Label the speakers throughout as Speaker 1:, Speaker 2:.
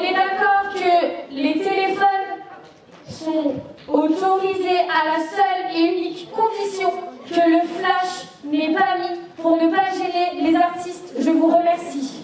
Speaker 1: est d'accord que les téléphones sont autorisés à la seule et unique condition que le flash n'est pas mis pour ne pas gêner les artistes. Je vous remercie.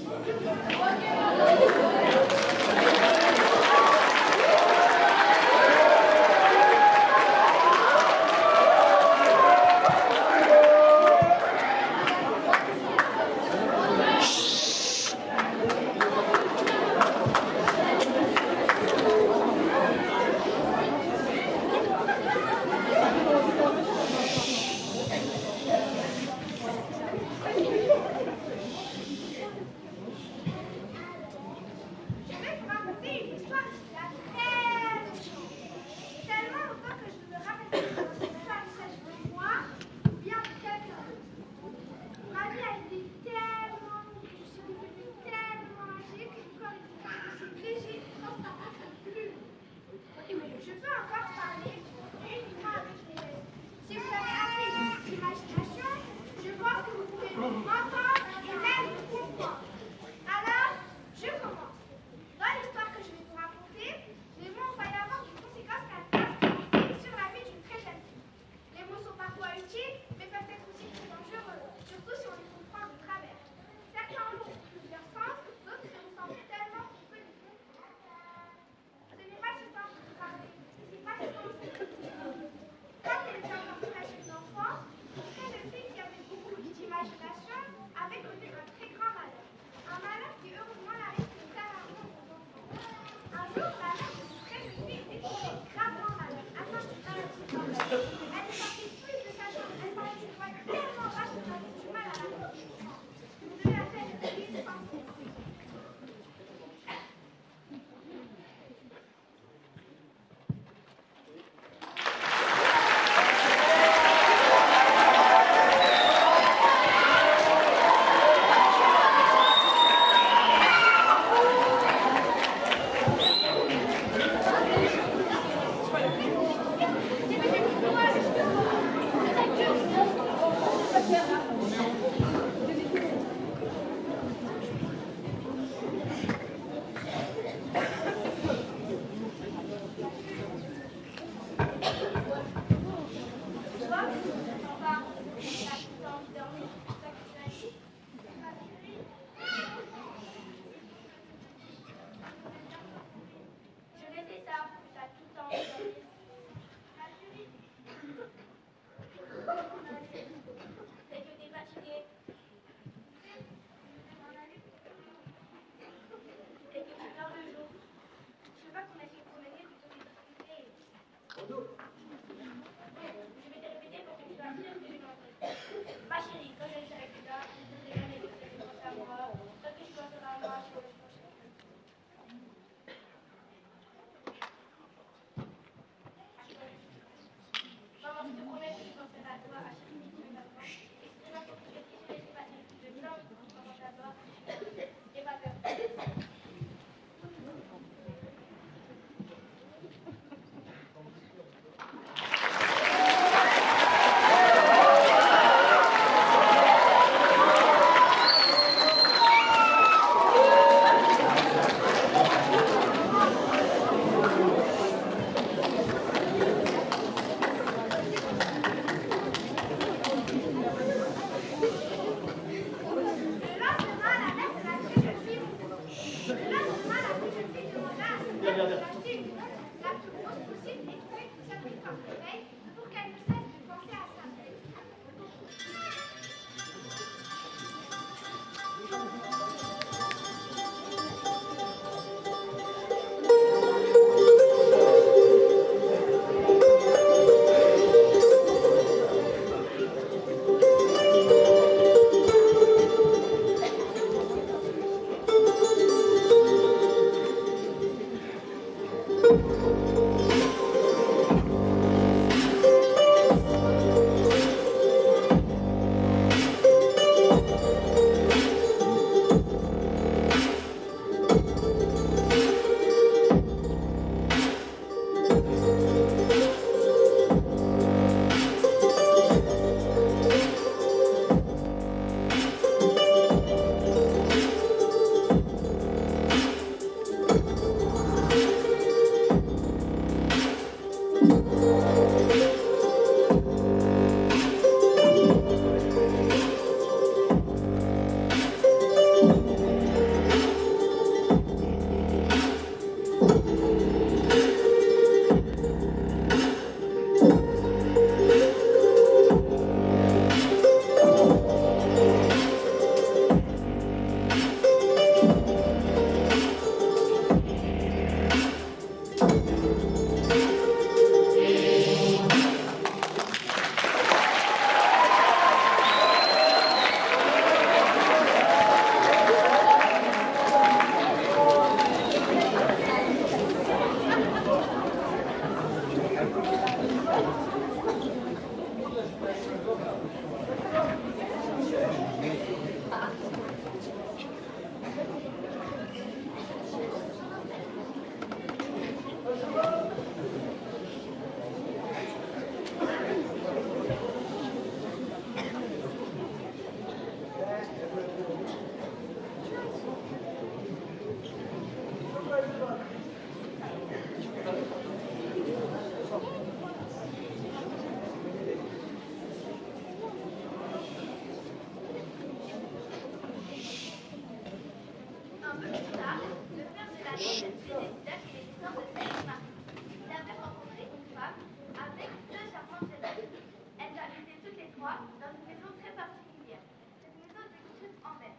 Speaker 2: le père de la jeune fille décida qu'il était temps de faire son mari. Il avait rencontré une femme avec deux charmantes jeunes. Elles habitaient toutes les trois dans une maison très particulière. Cette maison était construite en verre.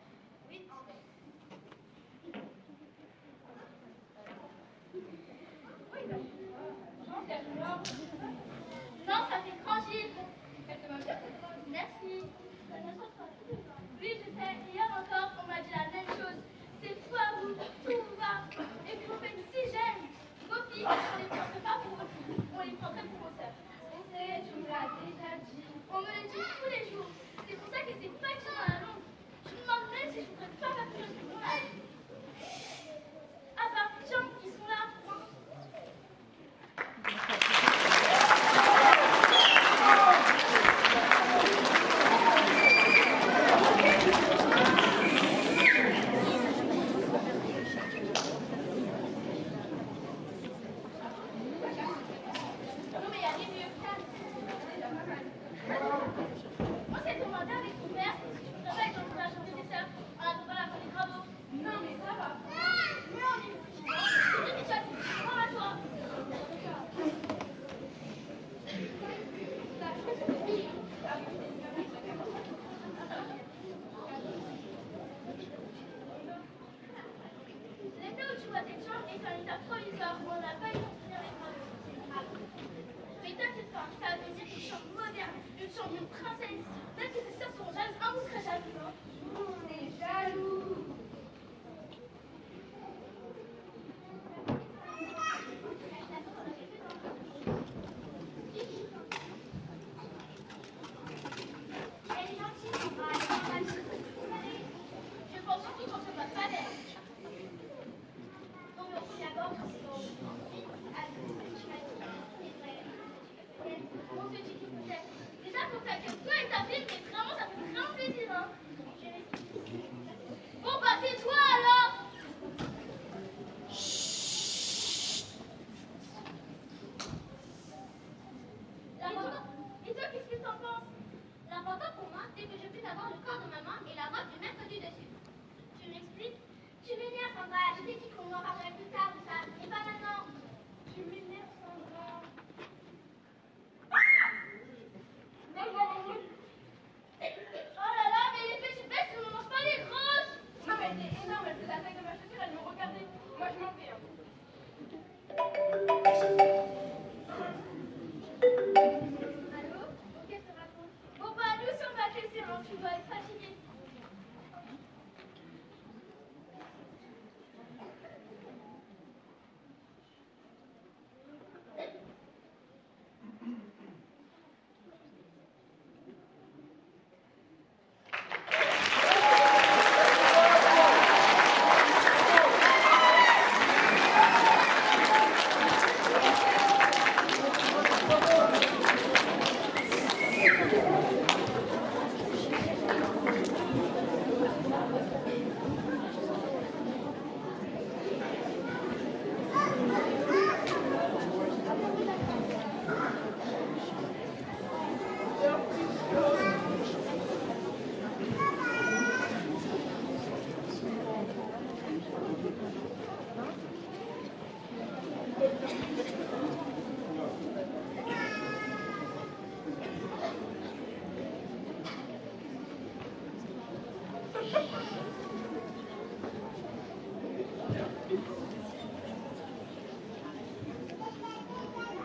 Speaker 2: Oui, en verre.
Speaker 3: Non, ça fait tranquille. Merci. Oui, je sais, hier encore, on m'a dit la même chose. C'est fou à vous, tout vous va. Et puis vous faites si jeunes. Vos filles, on les prendrait pas pour vos filles, on les prendrait pour vos sœurs. On sait, tu me l'as déjà dit. On me le dit tous les jours. C'est pour ça que c'est fatigant dans la langue. Je me demande même si je voudrais pas partir de mon âge. Ah bah, tiens, ils sont là.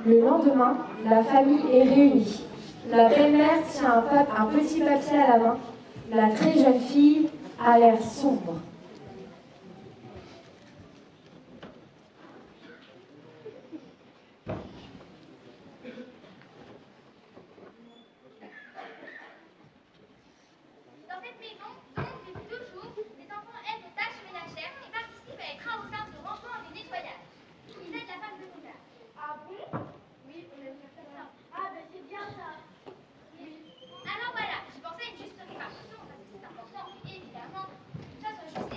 Speaker 1: Le lendemain, la famille est réunie. La belle-mère tient un petit papier à la main. La très jeune fille a l'air sombre.
Speaker 2: Dans cette maison, on vit toujours. Les enfants aident aux tâches ménagères et participent à des travaux simples de rangement et de nettoyage. Ils aident la femme de ménage.
Speaker 3: Ah bon? Oui, on aime faire ça. Ah ben c'est bien ça.
Speaker 2: Alors voilà, je pensais à une juste répartition parce que c'est important, évidemment. Ça soit juste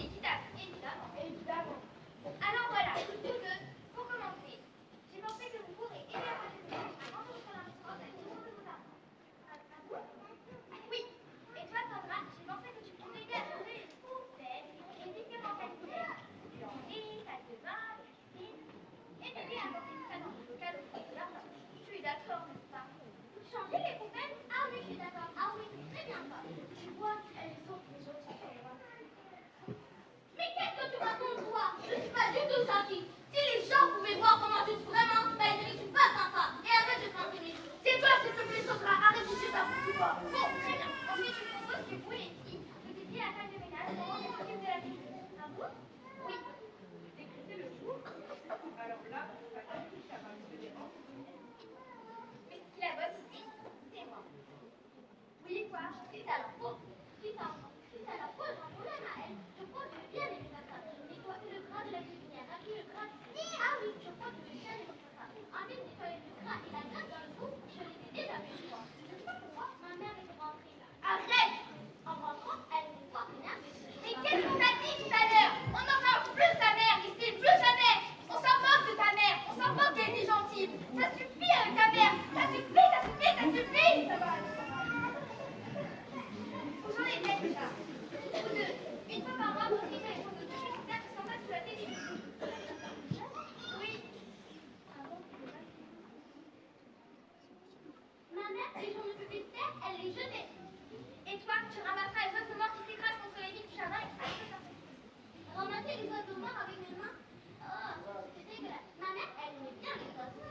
Speaker 3: attraper les oiseaux morts avec mes mains. Oh, c'est dégueulasse. Ma mère, elle aimait bien les oiseaux.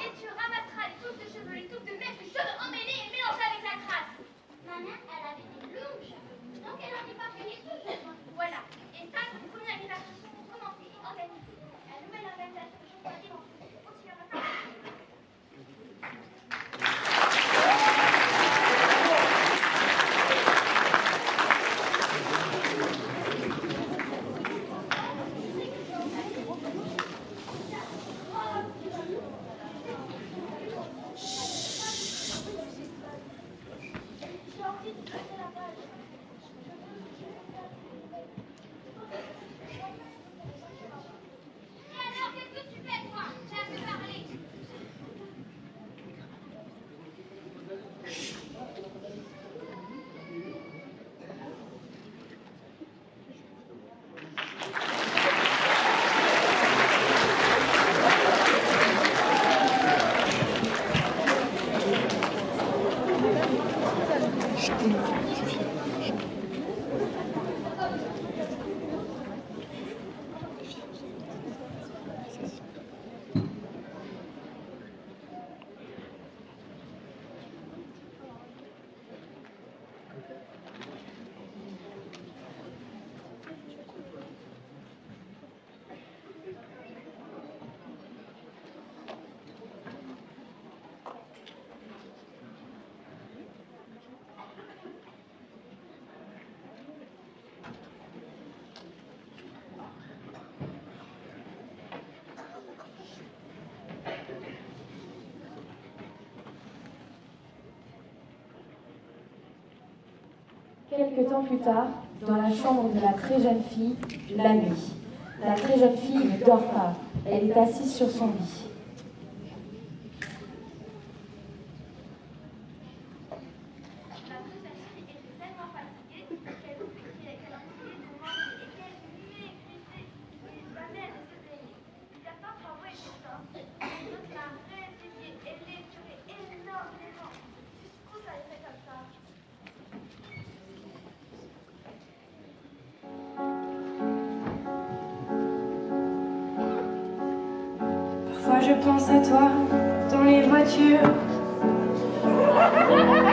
Speaker 3: Et tu ramasseras les touffes de cheveux, les touffes de mèches, les cheveux emmêlés et mélangés avec la crasse. Ma mère, elle avait des longs cheveux, donc elle n'en est pas payée toutes les fois. Voilà. Et ça, c'est une première répartition pour commencer et organiser. La nouvelle organisation de choses à on continuera ça.
Speaker 1: Quelque temps plus tard, dans la chambre de la très jeune fille, la nuit. La très jeune fille ne dort pas. Elle est assise sur son lit.
Speaker 4: Parfois je pense à toi dans les voitures.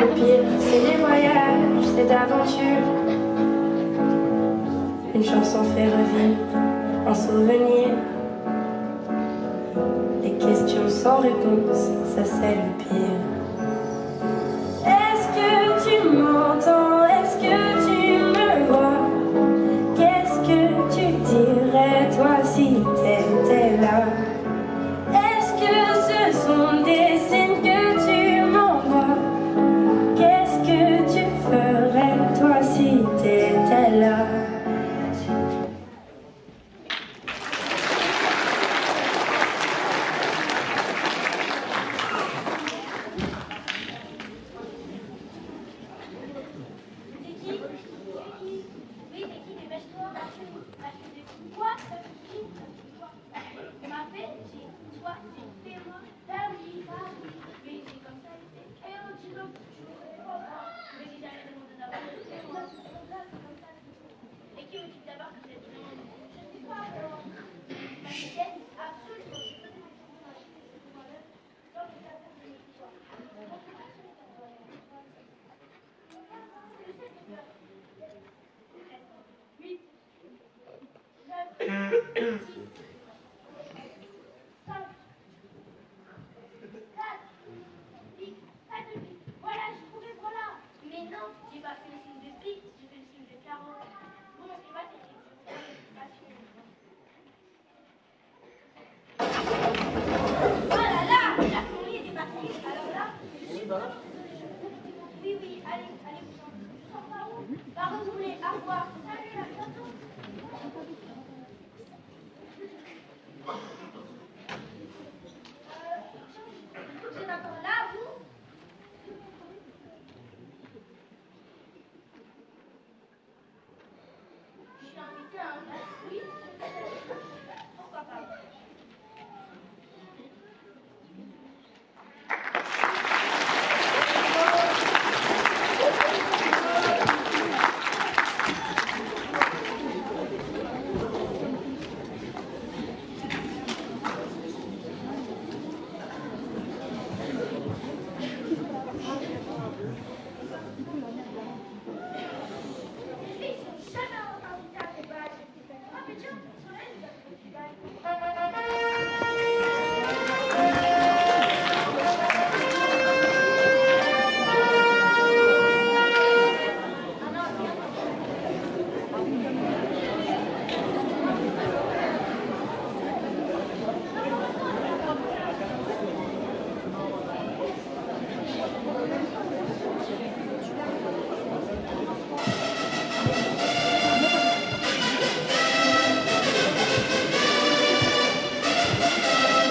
Speaker 4: Le pire, c'est les voyages, cette aventure. Une chanson fait revivre un souvenir. Les questions sans réponse, ça c'est le pire. Est-ce que tu m'entends? Est-ce que tu me vois? Qu'est-ce que tu dirais toi si t'étais là? Ce sont des signes que tu m'envoies. Qu'est-ce que tu ferais toi si t'étais là?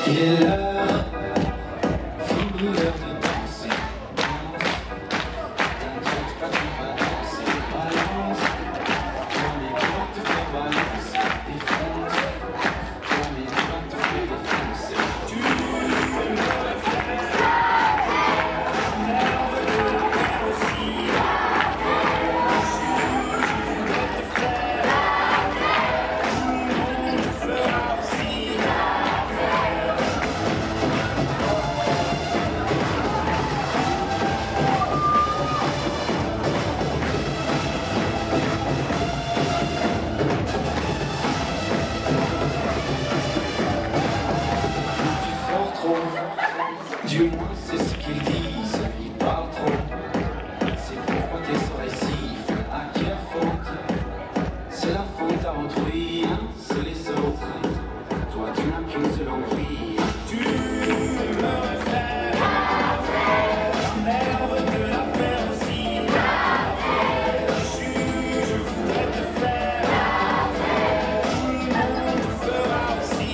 Speaker 5: Il est l'heure, fini l'heure de danser. T'inquiète pas, tu vas danser. Balance, ton éclat te fait balancer. Défonce, ton éclat te fait défoncer. Tu le fais, l'heure de la faire aussi. Je voudrais te faire, tout le monde te fera aussi. Du moins c'est ce qu'ils disent, ils parlent trop. C'est pourquoi tes oreilles sifflent. À qui la faute? C'est la faute à autrui, hein, c'est les autres. Toi tu n'as qu'une seule envie. Tu me refais la merde de la faire aussi. Je voudrais te faire, tout le monde te fera aussi.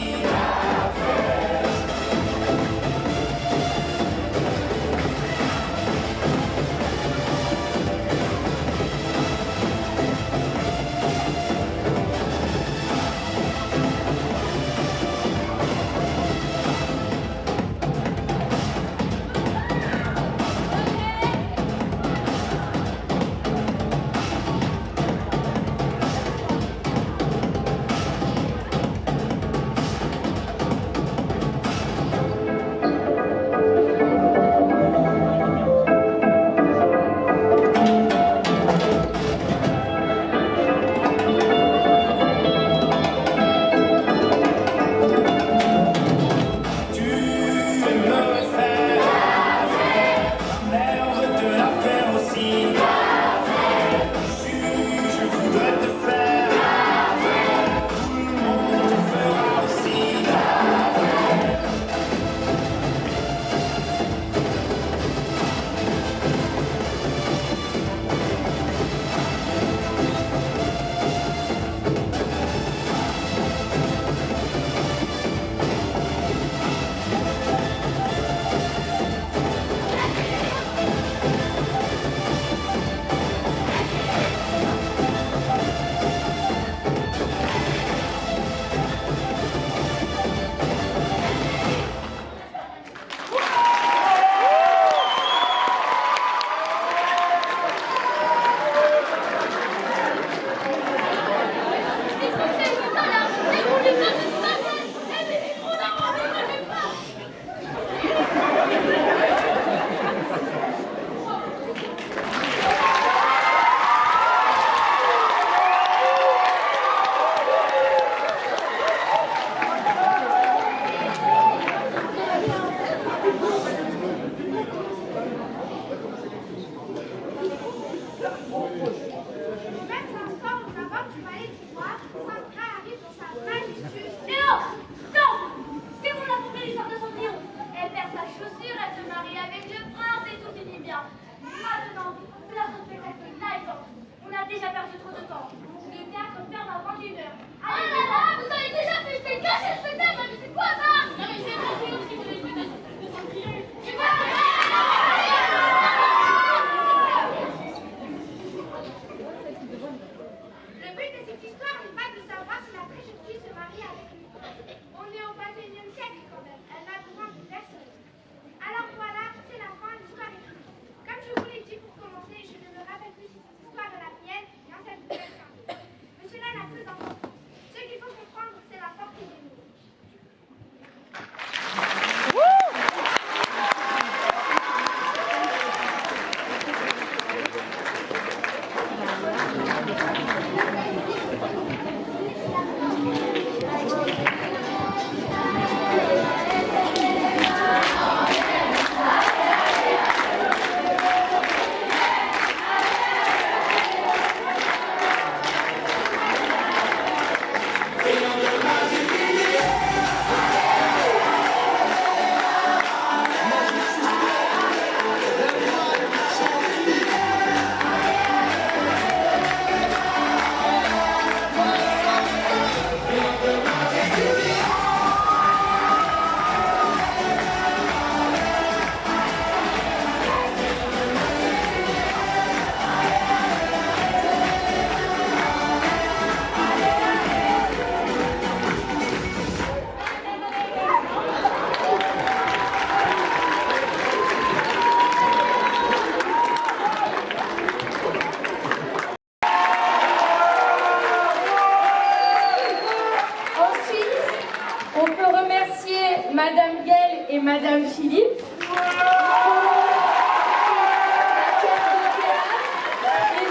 Speaker 1: Madame Gaëlle et Madame Philippe. Et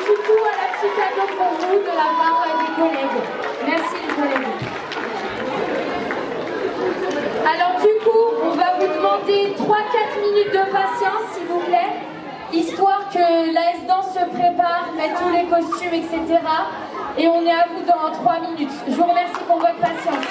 Speaker 1: du coup, un petit cadeau pour vous de la part des collègues. Merci les collègues. Alors du coup, on va vous demander 3-4 minutes de patience, s'il vous plaît, histoire que la S-Dance se prépare, mette tous les costumes, etc. Et on est à vous dans 3 minutes. Je vous remercie pour votre patience.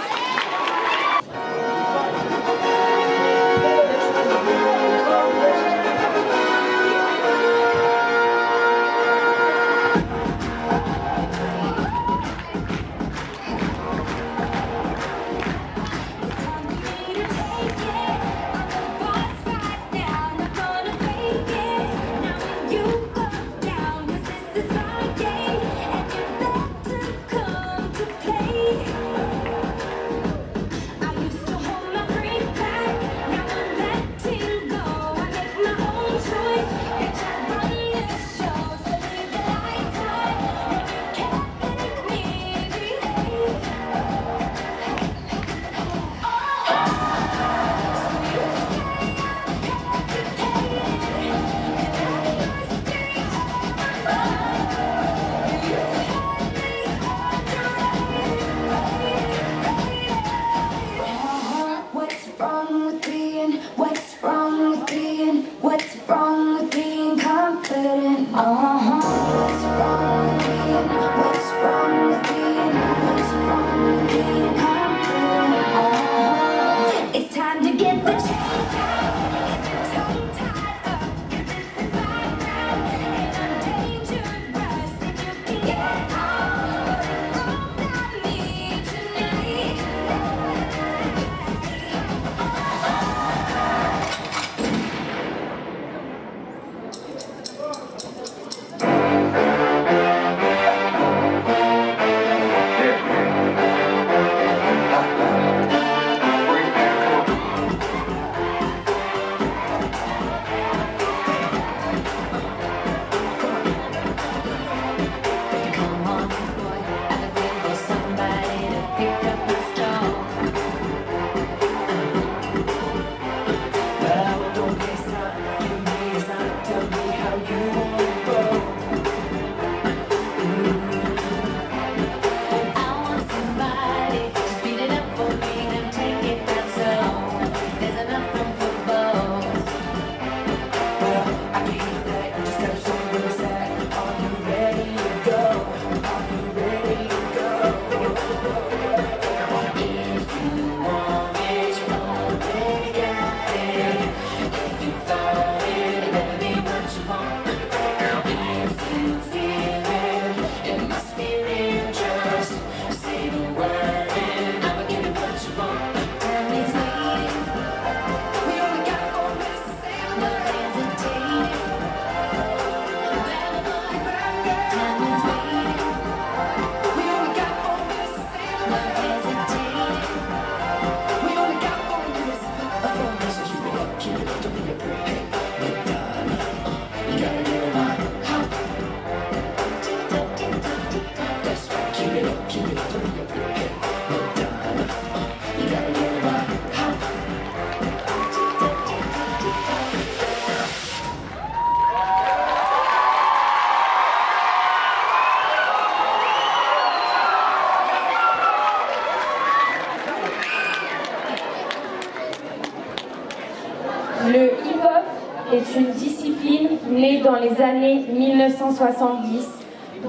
Speaker 1: Le hip-hop est une discipline née dans les années 1970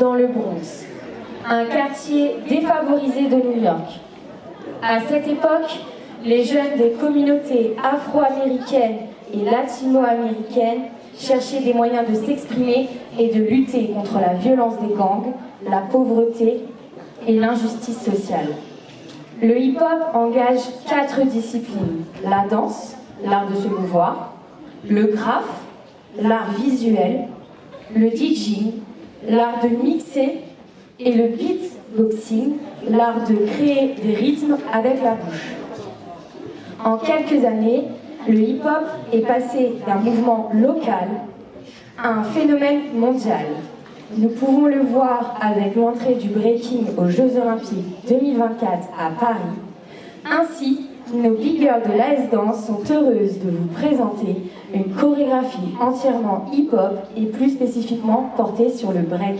Speaker 1: dans le Bronx, un quartier défavorisé de New York. À cette époque, les jeunes des communautés afro-américaines et latino-américaines cherchaient des moyens de s'exprimer et de lutter contre la violence des gangs, la pauvreté et l'injustice sociale. Le hip-hop engage 4 disciplines: la danse, l'art de se mouvoir, le graphe, l'art visuel, le DJing, l'art de mixer et le beatboxing, l'art de créer des rythmes avec la bouche. En quelques années, le hip-hop est passé d'un mouvement local à un phénomène mondial. Nous pouvons le voir avec l'entrée du breaking aux Jeux Olympiques 2024 à Paris, ainsi
Speaker 4: nos big girls de l'AS Dance sont heureuses de vous présenter une chorégraphie entièrement hip-hop et plus spécifiquement portée sur le break.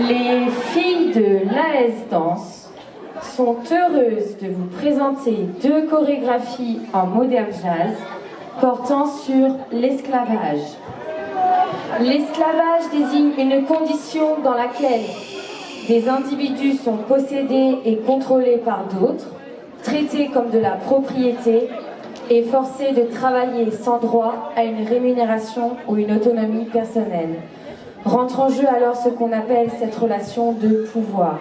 Speaker 1: Les filles de l'AS Danse sont heureuses de vous présenter deux chorégraphies en modern jazz portant sur l'esclavage. L'esclavage désigne une condition dans laquelle des individus sont possédés et contrôlés par d'autres, traités comme de la propriété et forcés de travailler sans droit à une rémunération ou une autonomie personnelle. Rentre en jeu alors ce qu'on appelle cette relation de pouvoir.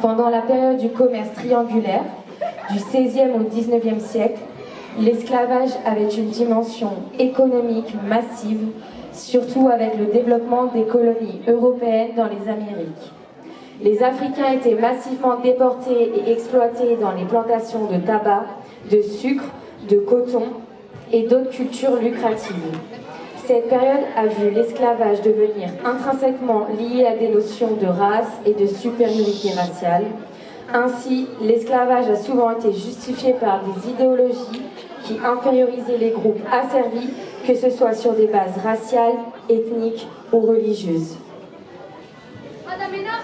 Speaker 1: Pendant la période du commerce triangulaire,
Speaker 4: du XVIe au XIXe siècle, l'esclavage avait une dimension économique massive, surtout avec le développement des colonies européennes dans les Amériques. Les Africains étaient massivement déportés et exploités dans les plantations de tabac, de sucre, de coton et d'autres cultures lucratives. Cette période a vu l'esclavage devenir intrinsèquement lié à des notions de race et de supériorité raciale. Ainsi, l'esclavage a souvent été justifié par des idéologies qui infériorisaient les groupes asservis, que ce soit sur des bases raciales, ethniques ou religieuses.
Speaker 3: Madame Hénin,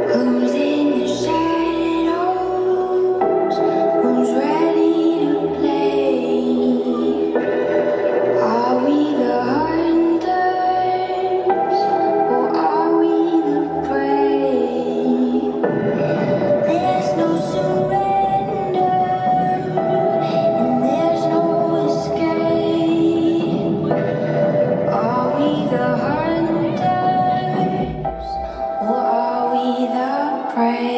Speaker 4: Who's in the shadows? Who's ready to play? Are we the hunters or are we the prey? There's no surrender and there's no escape. Are we the hunters or are we the prey?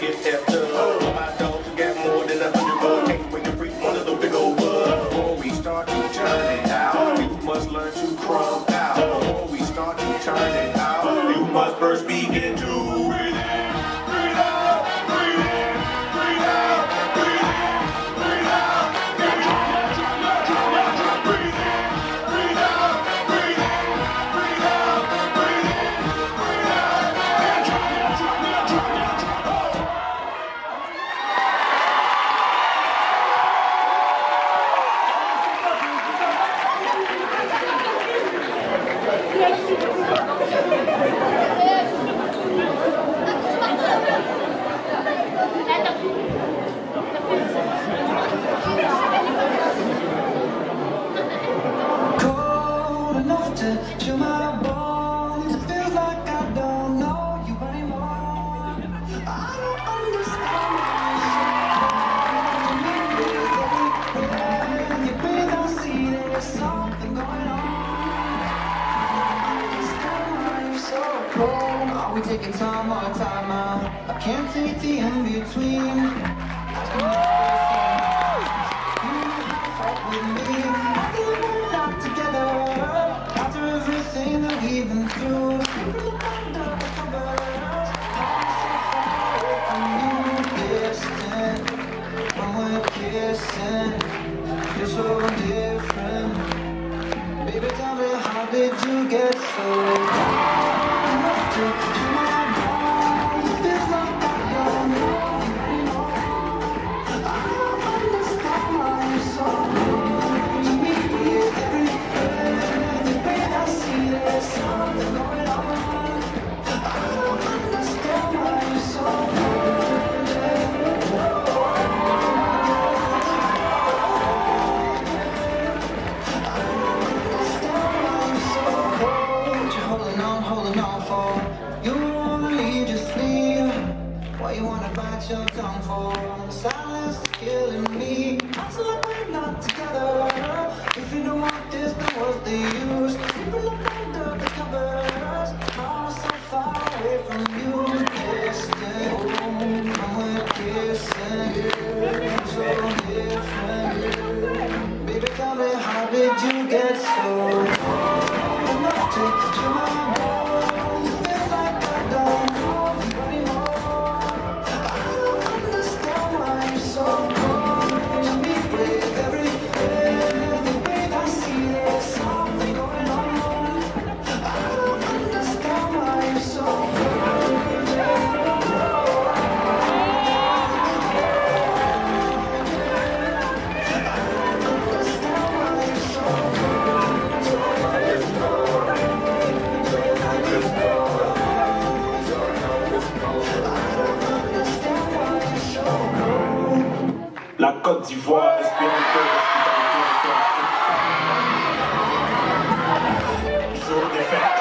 Speaker 6: get that tub. My dogs got more than 100 bucks. Can't wait to freak one of those big old bugs. Before we start to turn it out, you must learn to crawl out. Before we start to turn it out, you must first begin to breathe in, breathe out, breathe in, breathe out, breathe in, breathe out. Breathe in, breathe out, breathe in, breathe out, breathe in, breathe
Speaker 5: Cold enough to chill my bones. It feels like I don't know you anymore. I don't understand when you breathe, I see there's something going on. I don't understand why you're so cold. Are we taking time or time out? I can't take the in-between. With me, after we're not together, after everything that we've been through, sleeping under the covers, I'm so far away from you, distant. When we're kissing, feel so different. Baby, tell me, how did you get so cold enough to chill my bones? It feels like I don't know you anymore. I don't understand why you're so cold. There's something going on. I don't understand why you're so cold. I don't understand why you're so cold. You're holding on for. You wanna leave, just leave. Why you wanna bite your tongue for? The silence is killing me. I feel like we're not together. If you don't want this, then what's the use? Sleeping up under the covers. I'm so far away from you, distant. When we're kissing, so different. Baby, tell me, how did you get so cold enough to chill my bones? It feels like I don't know you anymore. I don't understand why you're so cold to me. With every breath I see there's something going on. I don't understand why you're so cold.
Speaker 6: La Côte d'Ivoire, espérité, hospitalité, jour des fêtes.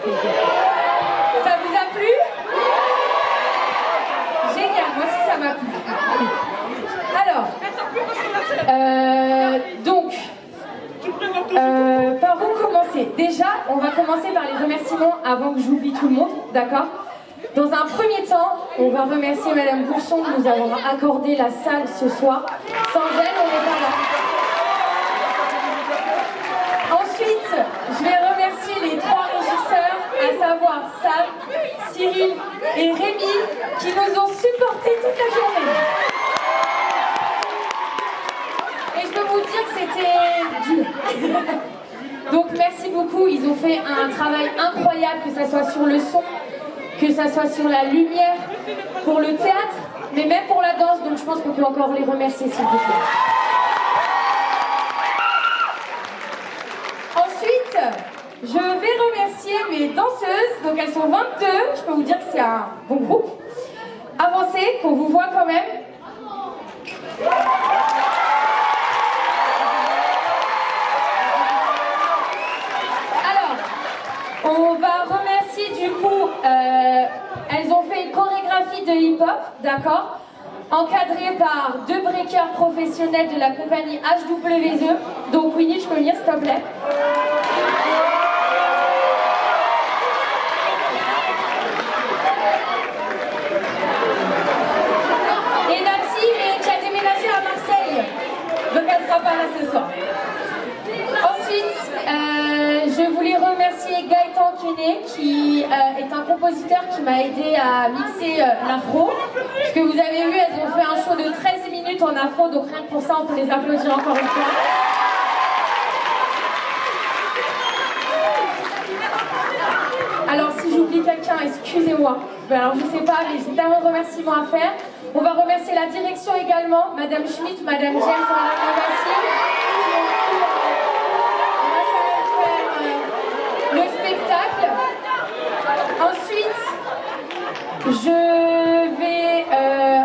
Speaker 4: Ça vous a plu? Génial, moi aussi ça m'a plu. Alors, par où commencer? Déjà, on va commencer par les remerciements avant que j'oublie tout le monde, d'accord? Dans un premier temps, on va remercier Madame Bourson de nous avoir accordé la salle ce soir. Sans elle, on n'est pas là. Ensuite, je vais remercier les 3 régisseurs, à savoir Sam, Cyril et Rémi, qui nous ont supportés toute la journée. Et je peux vous dire que c'était dur. Donc merci beaucoup, ils ont fait un travail incroyable, que ça soit sur le son, que ça soit sur la lumière, pour le théâtre, mais même pour la danse, donc je pense qu'on peut encore les remercier s'il vous plaît. Ensuite, je vais remercier mes danseuses, donc elles sont 22, je peux vous dire que c'est un bon groupe. Avancez, qu'on vous voit quand même. On va remercier du coup, elles ont fait une chorégraphie de hip-hop, d'accord, encadrée par 2 breakers professionnels de la compagnie HWE. Donc Winnie, je peux venir s'il te plaît. Et Nati, mais qui a déménagé à Marseille, donc elle ne sera pas là ce soir. Ensuite, je voulais remercier Gaëtan Kenney, qui est un compositeur qui m'a aidé à mixer l'afro. Parce que vous avez vu, elles ont fait un show de 13 minutes en afro, donc rien que pour ça, on peut les applaudir encore une fois. Alors, si j'oublie quelqu'un, excusez-moi. Alors, je sais pas, mais j'ai tellement de remerciements à faire. On va remercier la direction également, Madame Schmitt, Madame James, Madame Lavassi. Le spectacle. Ensuite, je vais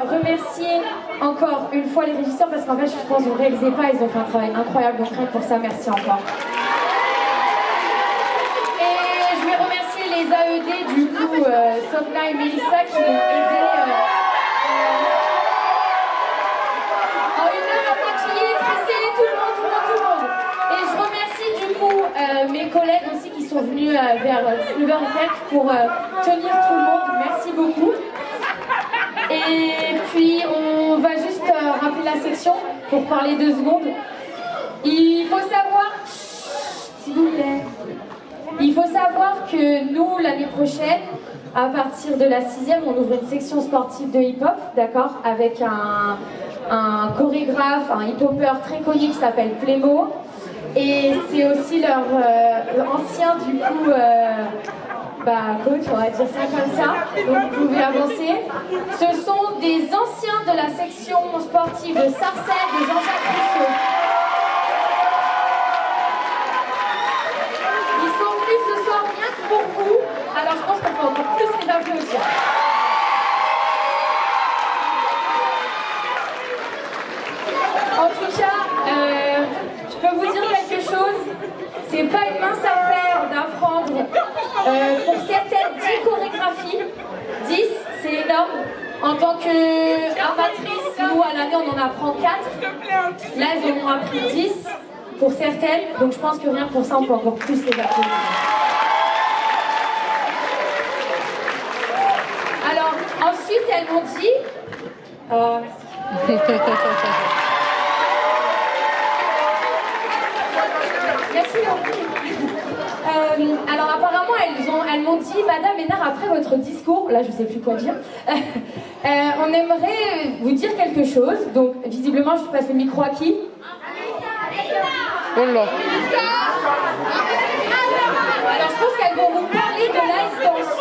Speaker 4: remercier encore une fois les régisseurs parce qu'en fait, je pense que vous ne réalisez pas, ils ont fait un travail incroyable, donc rien que pour ça, merci encore. Et je vais remercier les AED, du coup, Sopna et Mélissa qui m'ont aidé en 1 heure à maquiller, tresser tout le monde. Et je remercie du coup mes collègues aussi qui sont venus vers 9h15 pour tenir tout le monde. Merci beaucoup. Et puis on va juste rappeler la section pour parler 2 secondes. Il faut savoir, s'il vous plaît, il faut savoir que nous l'année prochaine, à partir de la 6e, on ouvre une section sportive de hip-hop, d'accord, avec un chorégraphe, un hip-hopper très connu qui s'appelle Plémo. Et c'est aussi leur ancien, du coup, coach, on va dire ça comme ça. Donc vous pouvez avancer. Ce sont des anciens de la section sportive de Sarcelles, de Jean-Jacques Rousseau. Ils sont venus ce soir rien que pour vous. Alors je pense qu'on peut encore plus les applaudir. En tout cas, je peux vous dire quelque chose, c'est pas une mince affaire d'apprendre pour certaines 10 chorégraphies. 10, c'est énorme. En tant qu'amatrice, nous à l'année on en apprend 4. Là elles en ont appris 10 pour certaines, donc je pense que rien que pour ça on peut encore plus les applaudir. Alors ensuite elles m'ont dit... Merci beaucoup. Alors apparemment elles m'ont dit, Madame Hénard, après votre discours, là je sais plus quoi dire, on aimerait vous dire quelque chose. Donc visiblement je passe le micro à qui? Alors je pense qu'elles vont vous parler de l'ice dance,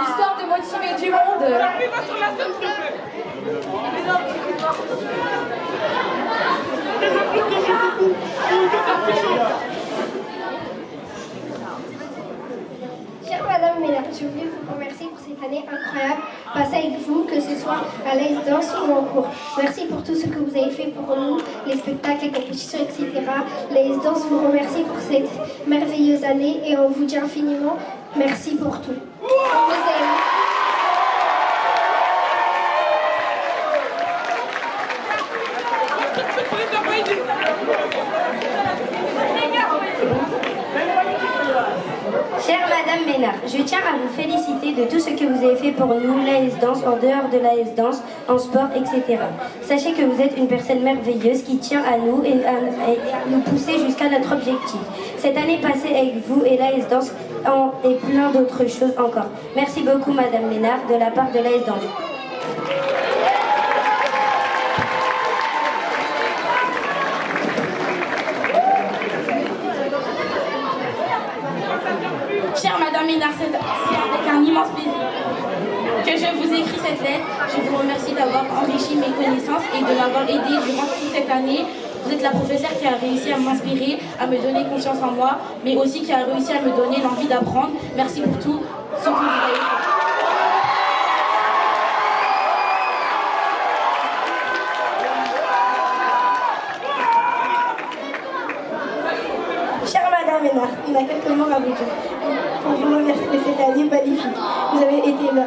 Speaker 4: histoire de motiver du monde.
Speaker 7: Chère Madame Ménard, je voulais vous remercier pour cette année incroyable passée avec vous, que ce soit à l'Ace Dance ou en cours. Merci pour tout ce que vous avez fait pour nous, les spectacles, les compétitions, etc. L'Ace Dance vous remercie pour cette merveilleuse année et on vous dit infiniment Merci pour tout. On vous aime.
Speaker 8: Chère Madame Ménard, je tiens à vous féliciter de tout ce que vous avez fait pour nous, l'AS Danse, en dehors de l'AS Danse, en sport, etc. Sachez que vous êtes une personne merveilleuse qui tient à nous et à nous pousser jusqu'à notre objectif. Cette année passée avec vous et l'AS Danse et plein d'autres choses encore. Merci beaucoup Madame Ménard de la part de l'AS Danse.
Speaker 9: Chère Madame Ménard, c'est avec un immense plaisir que je vous écris cette lettre. Je vous remercie d'avoir enrichi mes connaissances et de m'avoir aidé durant toute cette année. Vous êtes la professeure qui a réussi à m'inspirer, à me donner confiance en moi, mais aussi qui a réussi à me donner l'envie d'apprendre. Merci pour tout ce que vous avez fait.
Speaker 8: Chère Madame Ménard, on a quelques mots à vous dire. Pour vous remercier de cette année magnifique. Vous avez été là.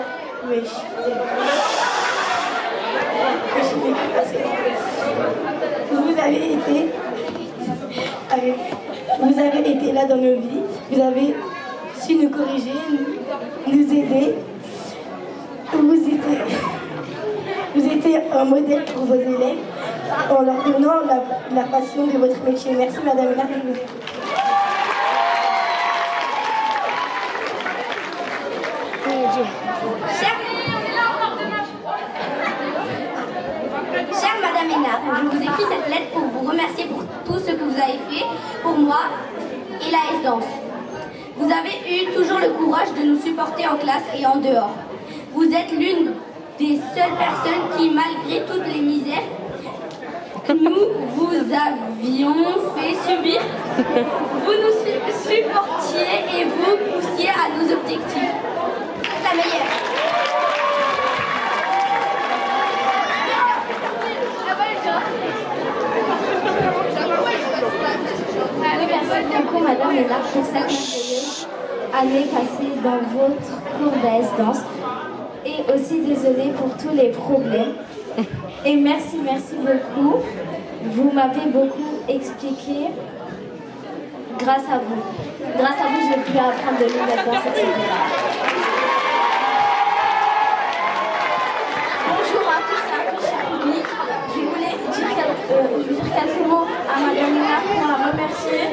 Speaker 8: Vous avez été là dans nos vies. Vous avez su nous corriger, nous aider. Vous étiez un modèle pour vos élèves en leur donnant la passion de votre métier. Merci Madame Ménard. Chère Madame Ménard, je vous écris cette lettre pour vous remercier pour tout ce que vous avez fait pour moi et l'AS Danse. Vous avez eu toujours le courage de nous supporter en classe et en dehors. Vous êtes l'une des seules personnes qui, malgré toutes les misères que nous vous avions fait subir, vous nous supportiez et vous poussiez à nos objectifs. La meilleure.
Speaker 4: Merci beaucoup Madame Ménard pour cette merveilleuse année passée dans votre cours d'AS Danse. Et aussi désolée pour tous les problèmes. Et merci beaucoup. Vous m'avez beaucoup expliqué. Grâce à vous. Grâce à vous, j'ai pu apprendre de nouvelles danses, etc.
Speaker 9: Bonjour à tous, cher public. Je voulais dire quelques mots à Madame Ménard pour la remercier.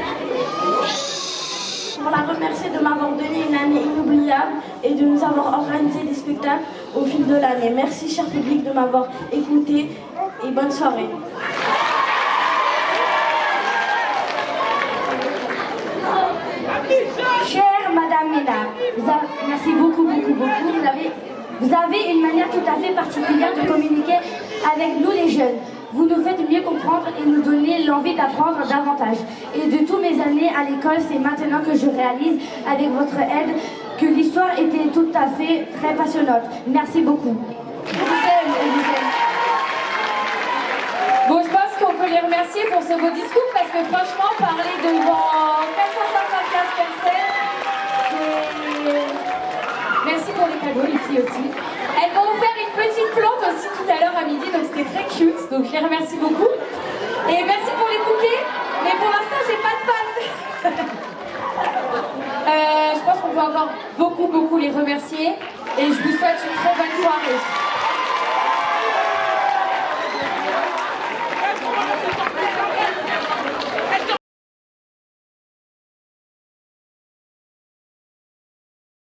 Speaker 9: Pour la remercier de m'avoir donné une année inoubliable et de nous avoir organisé des spectacles au fil de l'année. Merci, cher public, de m'avoir écouté et bonne soirée.
Speaker 8: Chère Madame Ménard, merci beaucoup. Vous avez une manière tout à fait particulière de communiquer avec nous les jeunes. Vous nous faites mieux comprendre et nous donner l'envie d'apprendre davantage. Et de toutes mes années à l'école, c'est maintenant que je réalise, avec votre aide, que l'histoire était tout à fait très passionnante. Merci beaucoup. On vous aime, on vous aime.
Speaker 1: Bon, je pense qu'on peut les remercier pour ce beau discours parce que franchement, parler devant 475 personnes, c'est... Merci pour les cadeaux, les filles aussi. Elles vont vous faire une petite plante aussi tout à l'heure à midi, donc c'était très cute, donc je les remercie beaucoup. Et merci pour les bouquets, mais pour l'instant, j'ai pas de face. Je pense qu'on peut encore beaucoup les remercier et je vous souhaite une très bonne soirée.